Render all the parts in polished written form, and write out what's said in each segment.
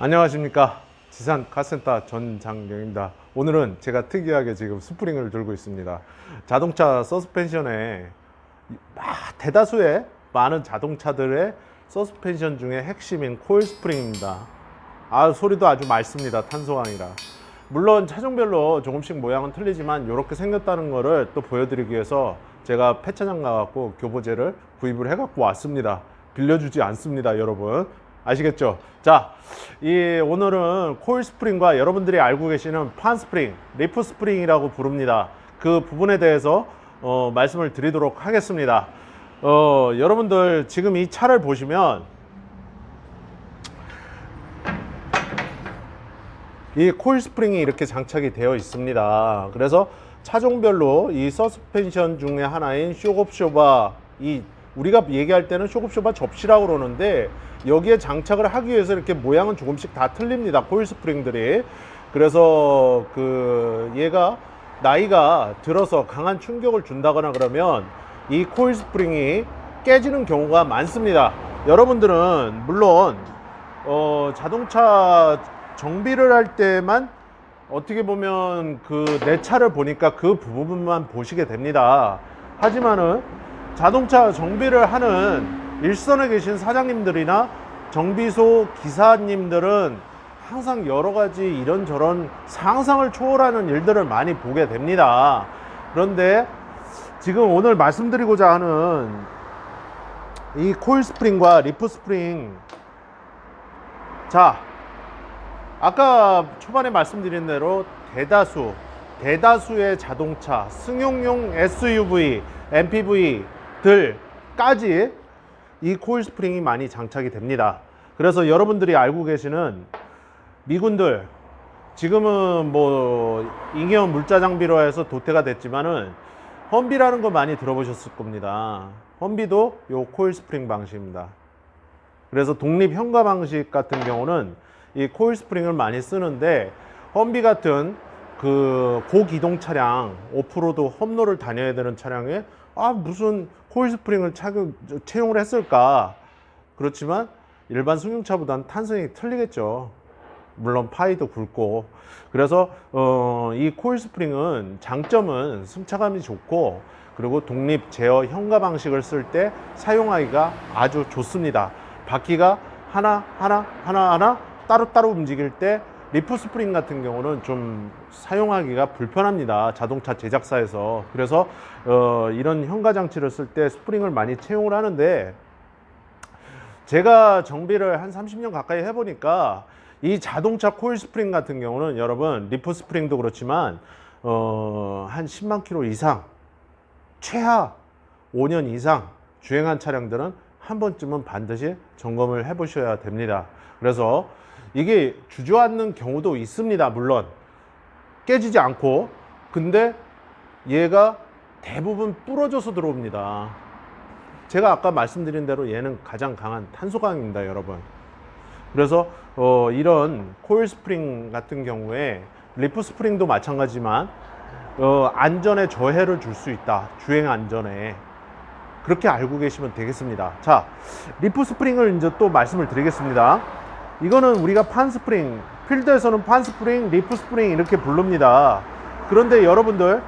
안녕하십니까. 지산 카센터 전장경입니다. 오늘은 제가 특이하게 지금 스프링을 들고 있습니다. 자동차 서스펜션에 대다수의 많은 자동차들의 서스펜션 중에 핵심인 코일 스프링입니다. 소리도 아주 맑습니다. 탄소광이라. 물론 차종별로 조금씩 모양은 틀리지만 이렇게 생겼다는 거를 또 보여드리기 위해서 제가 폐차장 가갖고 교보제를 구입을 해갖고 왔습니다. 빌려주지 않습니다, 여러분. 아시겠죠? 자, 오늘은 코일 스프링과 여러분들이 알고 계시는 판 스프링, 리프 스프링이라고 부릅니다. 그 부분에 대해서 말씀을 드리도록 하겠습니다. 여러분들 지금 이 차를 보시면 이 코일 스프링이 이렇게 장착이 되어 있습니다. 그래서 차종별로 이 서스펜션 중에 하나인 쇼급쇼바, 우리가 얘기할 때는 쇼급쇼바 접시라고 그러는데 여기에 장착을 하기 위해서 이렇게 모양은 조금씩 다 틀립니다. 코일 스프링들이. 그래서 얘가 나이가 들어서 강한 충격을 준다거나 그러면 이 코일 스프링이 깨지는 경우가 많습니다. 여러분들은 물론 자동차 정비를 할 때만 어떻게 보면 내 차를 보니까 그 부분만 보시게 됩니다. 하지만은 자동차 정비를 하는 일선에 계신 사장님들이나 정비소 기사님들은 항상 여러 가지 이런저런 상상을 초월하는 일들을 많이 보게 됩니다. 그런데 지금 오늘 말씀드리고자 하는 이 코일 스프링과 리프 스프링, 자, 아까 초반에 말씀드린 대로 대다수의 자동차, 승용용 SUV, MPV들까지 이 코일 스프링이 많이 장착이 됩니다. 그래서 여러분들이 알고 계시는 미군들, 지금은 뭐 잉여원 물자 장비로 해서 도태가 됐지만은 험비라는 거 많이 들어보셨을 겁니다. 험비도 요 코일 스프링 방식입니다. 그래서 독립 현가 방식 같은 경우는 이 코일 스프링을 많이 쓰는데, 험비 같은 고기동 차량, 오프로드 험로를 다녀야 되는 차량에 무슨 코일 스프링을 채용을 했을까? 그렇지만 일반 승용차보다는 탄성이 틀리겠죠. 물론 파이도 굵고. 그래서 이 코일 스프링은 장점은 승차감이 좋고, 그리고 독립 제어 현가 방식을 쓸 때 사용하기가 아주 좋습니다. 바퀴가 하나 따로따로 움직일 때 리프 스프링 같은 경우는 좀 사용하기가 불편합니다. 자동차 제작사에서. 그래서 이런 현가 장치를 쓸 때 스프링을 많이 채용을 하는데, 제가 정비를 한 30년 가까이 해보니까 이 자동차 코일 스프링 같은 경우는 여러분, 리프 스프링도 그렇지만 한 10만 킬로 이상, 최하 5년 이상 주행한 차량들은 한 번쯤은 반드시 점검을 해 보셔야 됩니다. 그래서 이게 주저앉는 경우도 있습니다. 물론 깨지지 않고. 근데 얘가 대부분 부러져서 들어옵니다. 제가 아까 말씀드린 대로 얘는 가장 강한 탄소광입니다, 여러분. 그래서 이런 코일 스프링 같은 경우에 리프 스프링도 마찬가지지만 안전에 저해를 줄 수 있다. 주행 안전에. 그렇게 알고 계시면 되겠습니다. 자, 리프 스프링을 이제 또 말씀을 드리겠습니다. 이거는 우리가 판 스프링, 필드에서는 판 스프링, 리프 스프링 이렇게 부릅니다. 그런데 여러분들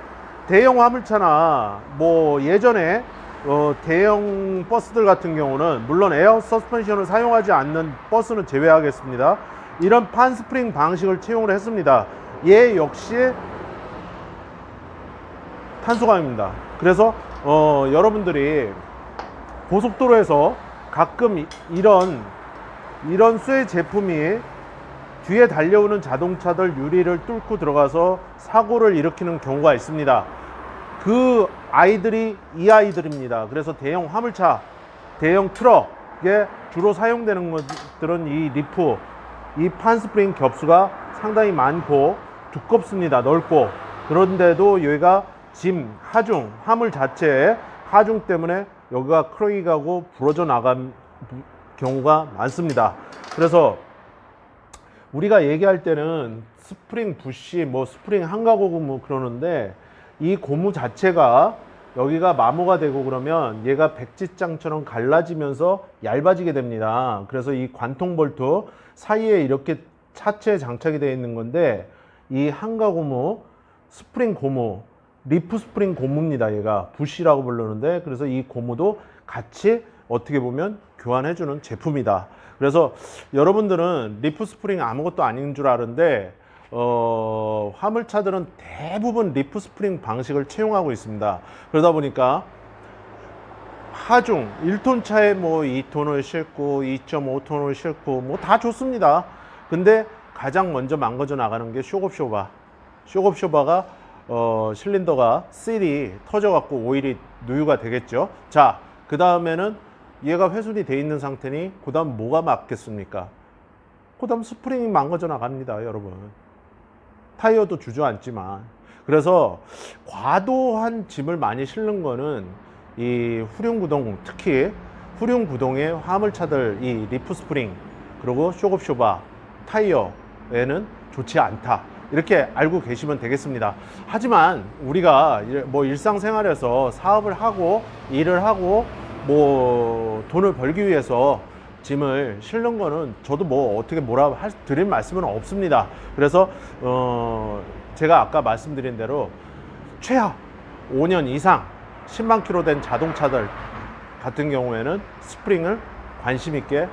대형 화물차나 뭐 예전에 대형 버스들 같은 경우는, 물론 에어 서스펜션을 사용하지 않는 버스는 제외하겠습니다. 이런 판 스프링 방식을 채용을 했습니다. 얘 역시 탄소광입니다. 그래서 여러분들이 고속도로에서 가끔 이런 쇠 제품이 뒤에 달려오는 자동차들 유리를 뚫고 들어가서 사고를 일으키는 경우가 있습니다. 그 아이들이 이 아이들입니다. 그래서 대형 화물차, 대형 트럭에 주로 사용되는 것들은 이 리프, 이 판 스프링 겹수가 상당히 많고 두껍습니다. 넓고. 그런데도 여기가 하중, 화물 자체에 하중 때문에 여기가 크랙이 가고 부러져 나간 경우가 많습니다. 그래서 우리가 얘기할 때는 스프링 부시, 뭐 스프링 한가고무 그러는데, 이 고무 자체가 여기가 마모가 되고 그러면 얘가 백지장처럼 갈라지면서 얇아지게 됩니다. 그래서 이 관통 볼트 사이에 이렇게 차체에 장착이 되어 있는 건데, 이 한가 고무, 스프링 고무, 리프 스프링 고무입니다. 얘가 부시라고 부르는데, 그래서 이 고무도 같이 어떻게 보면 교환해주는 제품이다. 그래서 여러분들은 리프 스프링 아무것도 아닌 줄 아는데, 화물차들은 대부분 리프 스프링 방식을 채용하고 있습니다. 그러다 보니까 하중 1톤 차에 뭐 2톤을 싣고 2.5톤을 싣고 뭐 다 좋습니다. 근데 가장 먼저 망가져 나가는 게 쇼겁쇼바. 쇼겁쇼바가 실린더가 실이 터져 갖고 오일이 누유가 되겠죠. 자, 그 다음에는 얘가 훼손이 돼 있는 상태니 그 다음 뭐가 맞겠습니까? 그 다음 스프링이 망가져 나갑니다, 여러분. 타이어도 주저앉지만. 그래서 과도한 짐을 많이 실는 거는 이 후륜구동, 특히 후륜구동의 화물차들 이 리프 스프링 그리고 쇼겁쇼바 타이어에는 좋지 않다, 이렇게 알고 계시면 되겠습니다. 하지만 우리가 뭐 일상생활에서 사업을 하고 일을 하고 뭐 돈을 벌기 위해서 짐을 실는 거는 저도 뭐 어떻게 뭐라 드릴 말씀은 없습니다. 그래서 제가 아까 말씀드린 대로 최하 5년 이상 10만 킬로 된 자동차들 같은 경우에는 스프링을 관심 있게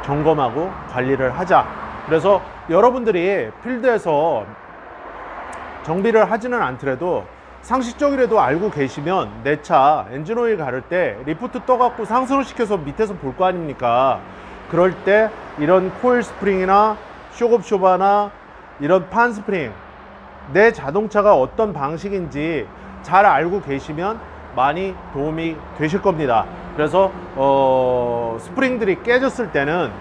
점검하고 관리를 하자. 그래서 여러분들이 필드에서 정비를 하지는 않더라도 상식적이라도 알고 계시면 내 차 엔진오일 가를 때 리프트 떠갖고 상승을 시켜서 밑에서 볼 거 아닙니까? 그럴 때 이런 코일 스프링이나 쇼겁쇼바나 이런 판 스프링, 내 자동차가 어떤 방식인지 잘 알고 계시면 많이 도움이 되실 겁니다. 그래서 스프링들이 깨졌을 때는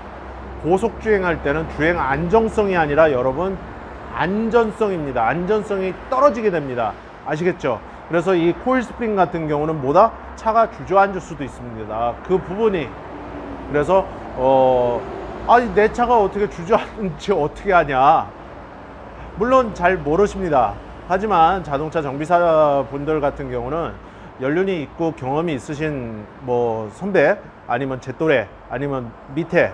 고속 주행할 때는 주행 안정성이 아니라 여러분 안전성입니다. 안전성이 떨어지게 됩니다. 아시겠죠? 그래서 이 코일 스프링 같은 경우는 뭐다? 차가 주저앉을 수도 있습니다. 그 부분이. 그래서 아니 내 차가 어떻게 주저앉는지 어떻게 하냐, 물론 잘 모르십니다. 하지만 자동차 정비사 분들 같은 경우는 연륜이 있고 경험이 있으신 뭐 선배 아니면 제 또래 아니면 밑에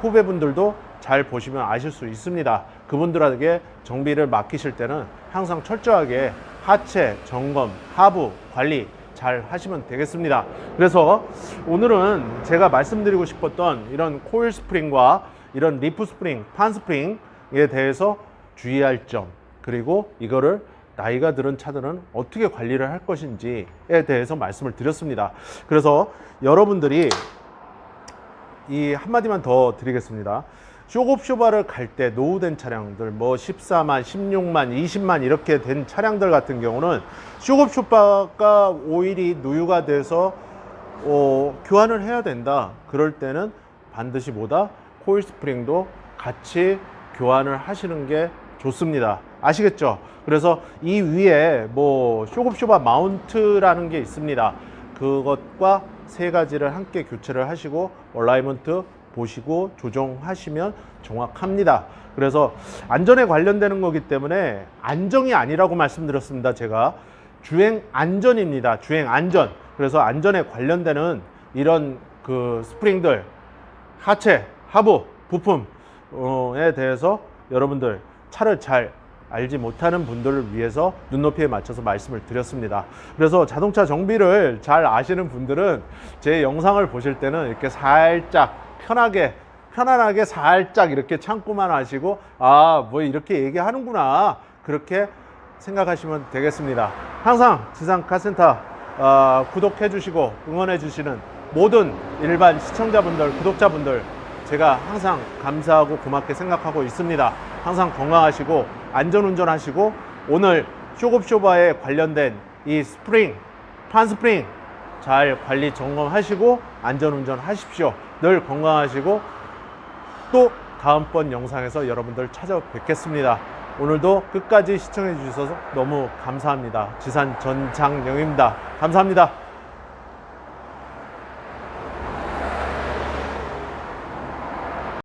후배분들도 잘 보시면 아실 수 있습니다. 그분들에게 정비를 맡기실 때는 항상 철저하게 하체 점검, 하부 관리 잘 하시면 되겠습니다. 그래서 오늘은 제가 말씀드리고 싶었던 이런 코일 스프링과 이런 리프 스프링, 판 스프링에 대해서 주의할 점, 그리고 이거를 나이가 들은 차들은 어떻게 관리를 할 것인지에 대해서 말씀을 드렸습니다. 그래서 여러분들이 이 한마디만 더 드리겠습니다. 쇼겁쇼바를 갈 때 노후된 차량들 뭐 14만, 16만, 20만 이렇게 된 차량들 같은 경우는 쇼겁쇼바가 오일이 누유가 돼서 교환을 해야 된다. 그럴 때는 반드시 뭐다? 코일 스프링도 같이 교환을 하시는 게 좋습니다. 아시겠죠? 그래서 이 위에 뭐 쇼겁쇼바 마운트라는 게 있습니다. 그것과 세 가지를 함께 교체를 하시고 얼라이먼트 보시고 조정하시면 정확합니다. 그래서 안전에 관련되는 거기 때문에 안정이 아니라고 말씀드렸습니다. 제가 주행 안전입니다. 주행 안전. 그래서 안전에 관련되는 이런 그 스프링들, 하체, 하부, 부품에 대해서 여러분들 차를 잘 알지 못하는 분들을 위해서 눈높이에 맞춰서 말씀을 드렸습니다. 그래서 자동차 정비를 잘 아시는 분들은 제 영상을 보실 때는 이렇게 살짝 편안하게 살짝 이렇게 참고만 하시고 아, 뭐 이렇게 얘기하는구나, 그렇게 생각하시면 되겠습니다. 항상 지상카센터 구독해 주시고 응원해 주시는 모든 일반 시청자분들, 구독자분들 제가 항상 감사하고 고맙게 생각하고 있습니다. 항상 건강하시고 안전운전 하시고, 오늘 쇼겁쇼바에 관련된 이 스프링, 판 스프링 잘 관리 점검하시고 안전운전 하십시오. 늘 건강하시고 또 다음번 영상에서 여러분들 찾아뵙겠습니다. 오늘도 끝까지 시청해 주셔서 너무 감사합니다. 지산 전장영입니다. 감사합니다.